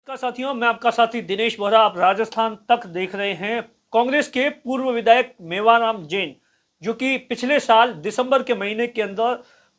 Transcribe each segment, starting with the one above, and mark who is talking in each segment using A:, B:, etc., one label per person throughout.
A: नमस्कार साथियों, मैं आपका साथी दिनेश बोहरा। आप राजस्थान तक देख रहे हैं। कांग्रेस के पूर्व विधायक मेवाराम जैन, जो कि पिछले साल दिसंबर के महीने के अंदर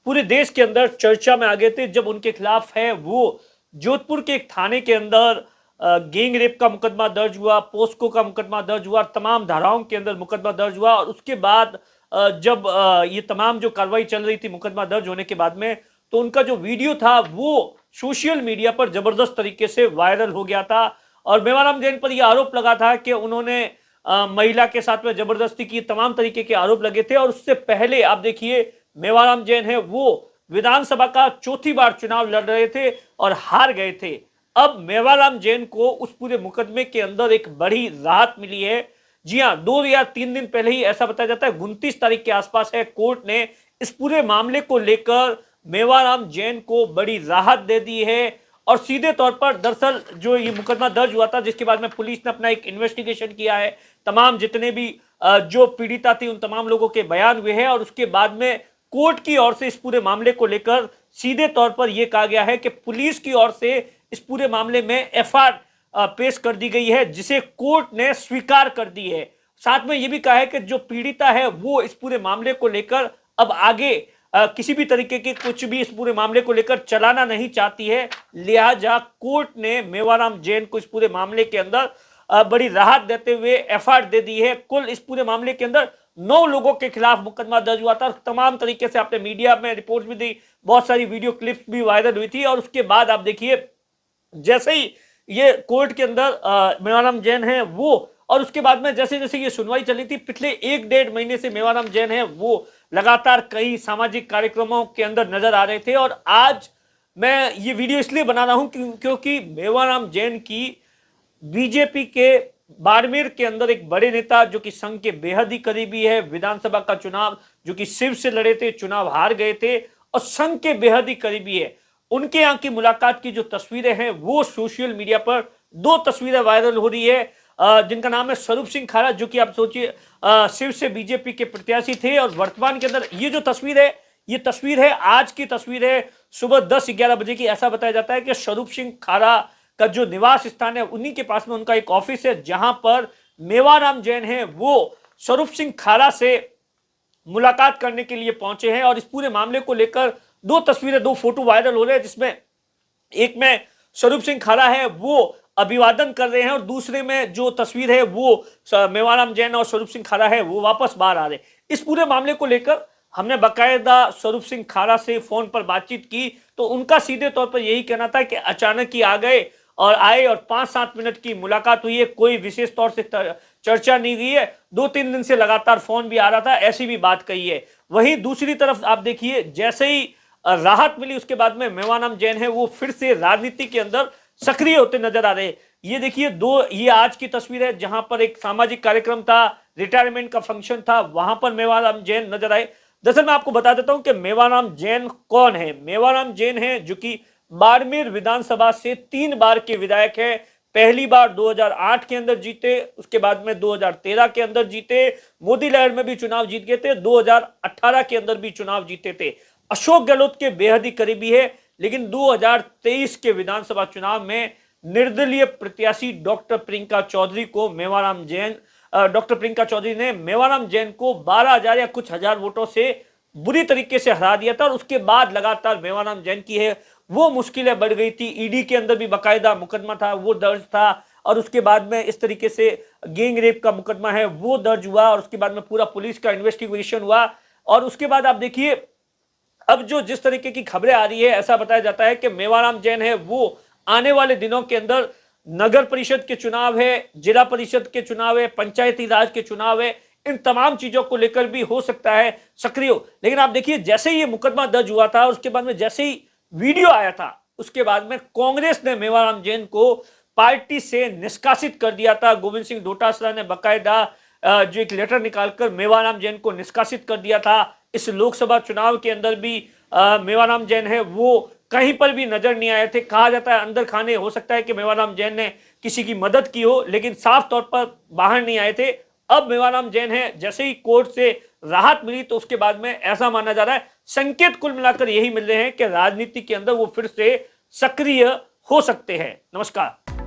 A: पूरे देश के अंदर चर्चा में आ गए थे, जब उनके खिलाफ है वो जोधपुर के एक थाने के अंदर गैंग रेप का मुकदमा दर्ज हुआ, पोस्को का मुकदमा दर्ज हुआ, तमाम धाराओं के अंदर मुकदमा दर्ज हुआ। और उसके बाद जब ये तमाम जो कार्रवाई चल रही थी मुकदमा दर्ज होने के बाद में, तो उनका जो वीडियो था वो सोशल मीडिया पर जबरदस्त तरीके से वायरल हो गया था। और मेवाराम जैन पर यह आरोप लगा था कि उन्होंने महिला के साथ में जबरदस्ती की, तमाम तरीके के आरोप लगे थे। और उससे पहले आप देखिए, मेवाराम जैन है वो विधानसभा का चौथी बार चुनाव लड़ रहे थे और हार गए थे। अब मेवाराम जैन को उस पूरे मुकदमे के अंदर एक बड़ी राहत मिली है। जी हां, 2 या 3 दिन पहले ही ऐसा बताया जाता है, 29 तारीख के आसपास है, कोर्ट ने इस पूरे मामले को लेकर मेवाराम जैन को बड़ी राहत दे दी है। और सीधे तौर पर दरअसल जो ये मुकदमा दर्ज हुआ था, जिसके बाद में पुलिस ने अपना एक इन्वेस्टिगेशन किया है, तमाम जितने भी जो पीड़िता थी उन तमाम लोगों के बयान हुए हैं। और उसके बाद में कोर्ट की ओर से इस पूरे मामले को लेकर सीधे तौर पर यह कहा गया है कि पुलिस की ओर से इस पूरे मामले में एफआईआर पेश कर दी गई है, जिसे कोर्ट ने स्वीकार कर दी है। साथ में यह भी कहा है कि जो पीड़िता है वो इस पूरे मामले को लेकर अब आगे किसी भी तरीके के कुछ भी इस पूरे मामले को लेकर चलाना नहीं चाहती है। लिहाजा कोर्ट ने मेवाराम जैन को इस पूरे मामले के अंदर बड़ी राहत देते हुए एफआईआर दे दी है। कुल इस पूरे मामले के अंदर 9 लोगों के खिलाफ मुकदमा दर्ज हुआ था। तमाम तरीके से आपने मीडिया में रिपोर्ट भी दी, बहुत सारी वीडियो क्लिप्स भी वायरल हुई थी। और उसके बाद आप देखिए, जैसे ही ये कोर्ट के अंदर मेवाराम जैन है वो, और उसके बाद में जैसे जैसे ये सुनवाई चली थी, पिछले 1-1.5 महीने से मेवाराम जैन है वो लगातार कई सामाजिक कार्यक्रमों के अंदर नजर आ रहे थे। और आज मैं ये वीडियो इसलिए बना रहा हूं क्योंकि मेवाराम जैन की बीजेपी के बाड़मेर के अंदर एक बड़े नेता, जो कि संघ के बेहद ही करीबी है, विधानसभा का चुनाव जो कि शिव से लड़े थे, चुनाव हार गए थे और संघ के बेहद ही करीबी है, उनके यहाँ की मुलाकात की जो तस्वीरें हैं वो सोशल मीडिया पर 2 तस्वीरें वायरल हो रही है, जिनका नाम है स्वरूप सिंह खारा, जो कि आप सोचिए शिव से बीजेपी के प्रत्याशी थे। और वर्तमान के अंदर ये जो तस्वीर है, ये तस्वीर है, आज की तस्वीर है, सुबह 10-11 बजे की। ऐसा बताया जाता है कि स्वरूप सिंह खारा का जो निवास स्थान है, उन्हीं के पास में उनका एक ऑफिस है, जहां पर मेवाराम जैन है वो स्वरूप सिंह खारा से मुलाकात करने के लिए पहुंचे हैं। और इस पूरे मामले को लेकर 2 तस्वीरें, 2 फोटो वायरल हो रहे हैं, जिसमें एक में स्वरूप सिंह खारा है वो अभिवादन कर रहे हैं और दूसरे में जो तस्वीर है वो मेवाराम जैन और स्वरूप सिंह खारा है वो वापस बाहर आ रहे। इस पूरे मामले को लेकर हमने बाकायदा स्वरूप सिंह खारा से फोन पर बातचीत की, तो उनका सीधे तौर पर यही कहना था कि अचानक ही आए और 5-7 मिनट की मुलाकात हुई है, कोई विशेष तौर से चर्चा नहीं हुई है, 2-3 दिन से लगातार फोन भी आ रहा था, ऐसी भी बात कही है। वहीं दूसरी तरफ आप देखिए, जैसे ही राहत मिली उसके बाद में मेवाराम जैन है वो फिर से राजनीति के अंदर सक्रिय होते नजर आ रहे। ये देखिए, ये आज की तस्वीर है, जहां पर एक सामाजिक कार्यक्रम था, रिटायरमेंट का फंक्शन था, वहां पर मेवाराम जैन नजर आए। दरअसल मैं आपको बता देता हूं कि मेवाराम जैन कौन है। मेवाराम जैन है जो कि बाड़मेर विधानसभा से 3 बार के विधायक है। पहली बार 2008 के अंदर जीते, उसके बाद में 2013 के अंदर जीते, मोदी लहर में भी चुनाव जीत गए थे, 2018 के अंदर भी चुनाव जीते थे। अशोक गहलोत के बेहद ही करीबी है, लेकिन 2023 के विधानसभा चुनाव में निर्दलीय प्रत्याशी डॉक्टर प्रियंका चौधरी ने मेवाराम जैन को 12,000 या कुछ हजार वोटों से बुरी तरीके से हरा दिया था। और उसके बाद लगातार मेवाराम जैन की है वो मुश्किलें बढ़ गई थी। ईडी के अंदर भी बाकायदा मुकदमा था वो दर्ज था, और उसके बाद में इस तरीके से गैंग रेप का मुकदमा है वो दर्ज हुआ, और उसके बाद में पूरा पुलिस का इन्वेस्टिगेशन हुआ। और उसके बाद आप देखिए, अब जो जिस तरीके की खबरें आ रही है, ऐसा बताया जाता है कि मेवाराम जैन है वो आने वाले दिनों के अंदर नगर परिषद के चुनाव है, जिला परिषद के चुनाव है, पंचायती राज के चुनाव है, इन तमाम चीजों को लेकर भी हो सकता है सक्रिय हो। लेकिन आप देखिए, जैसे ही ये मुकदमा दर्ज हुआ था, उसके बाद में जैसे ही वीडियो आया था, उसके बाद में कांग्रेस ने मेवाराम जैन को पार्टी से निष्कासित कर दिया था। गोविंद सिंह डोटासरा ने बाकायदा जो एक लेटर निकालकर मेवाराम जैन को निष्कासित कर दिया था। इस लोकसभा चुनाव के अंदर भी मेवाराम जैन है वो कहीं पर भी नजर नहीं आए थे। कहा जाता है अंदर खाने, हो सकता है कि मेवाराम जैन ने किसी की मदद की हो, लेकिन साफ तौर पर बाहर नहीं आए थे। अब मेवाराम जैन है, जैसे ही कोर्ट से राहत मिली, तो उसके बाद में ऐसा माना जा रहा है, संकेत कुल मिलाकर यही मिल रहे हैं कि राजनीति के अंदर वो फिर से सक्रिय हो सकते हैं। नमस्कार।